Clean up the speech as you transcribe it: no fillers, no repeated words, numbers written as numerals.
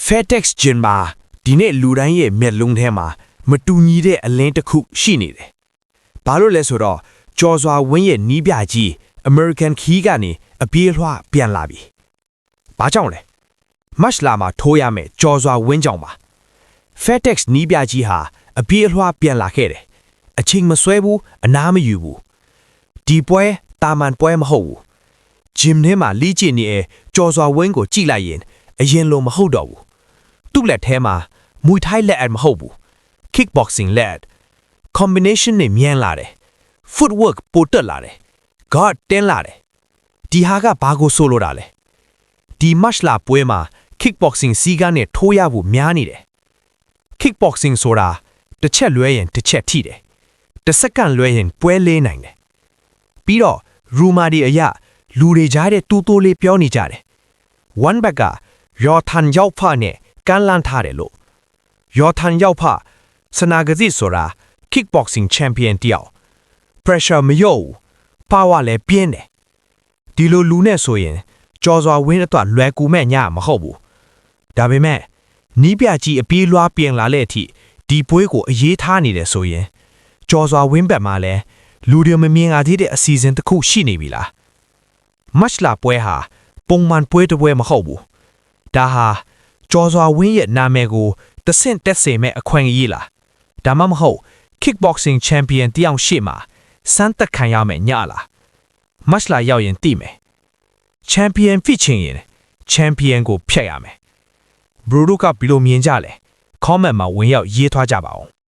FedEx ဂျင်မှာဒီနေ့လူတိုင်းရဲ့မျက်လုံးထဲမှာမတူညီတဲ့အလင်းတစ်ခုရှိနေတယ်။ဘာလို့လဲဆိုတော့ကျော်စွာဝင်းရဲ့နီးပြကြီး American Key ကနေအပြေးလွှားပြန်လာပြီ။ဘာကြောင့်လဲ။မတ်လာမှာထိုးရမယ်ကျော်စွာဝင်းကြောင့်ပါ။ FedEx နီးပြကြီးဟာအပြေးလွှားပြန်လာခဲ့တယ်။အချိန်မဆွဲဘူးအနားမယူဘူး။ဒီပွဲတာမန်ပွဲမဟုတ်ဘူး။ဂျင်ထဲမှာလီးကျင်နေတဲ့ကျော်စွာဝင်းကိုကြည့်လိုက်ရင်အရင်လိုမဟုတ်တော့ဘူး။သူ့လက်ထဲမှာမွေထိုင်းလက်အပ်မဟုတ်ဘူး kickboxing လက် combination နဲ့မြန်လာတယ် footwork ပိုတက်လာတယ် guard တင်းလာတယ်ဒီဟာကဘာကိုဆိုလိုတာလဲဒီ match လာပွဲမှာ kickboxing စီးကားနဲ့ထိုးရဖို့များနေတယ် kickboxing ဆိုတာတစ်ချက်လွဲရင်တစ်ချက်ထိတယ်တစ်စက္ကန့်လွဲရင်ပွဲလေးနိုင်တယ်ပြီးတော့ rumor တွေအရလူတွေကြားတဲ့တူတိုးလေးပြောနေကြတယ် one back ကရောထန်ရောက်ဖနဲ့ကန်လန်ထားတယ်လို့ရောထန်ရောက်ဖစနာဂစီဆိုတာ kickboxing champion တယောက် pressure မရော power လည်းပြင်းတယ်ဒီလိုလူနဲ့ဆိုရင်ကြော်စွာဝင်းအတွက်လွယ်ကူမဲ့ညမဟုတ်ဘူးဒါပေမဲ့နီးပြကြီးအပြေးလွှားပြင်လာတဲ့အထိဒီပွဲကိုအရေးထားနေတယ်ဆိုရင်ကြော်စွာဝင်းဘက်မှာလည်းလူတွေမမြင်ရသေးတဲ့အစီအစဉ်တစ်ခုရှိနေပြီလားမတ်လာပွဲဟာပုံမှန်ပွဲတစ်ပွဲမဟုတ်ဘူးဒါဟာကျော်စွာဝင်းရဲ့နာမည်ကိုတဆင့်တက်စေမဲ့အခွင့်အရေးလားဒါမှမဟုတ် kickboxing champion တယောက်ရှိမှာစမ်းသက်ခံရမယ်ညလားမတ်လာရောက်ရင်သိမယ် champion ဖြစ်ချင်ရင် champion ကိုဖျက်ရမယ်ဘရူဒိုကဘီလိုမြင်ကြလဲ comment မှာဝင်ရောက်ရေးထွားကြပါဦး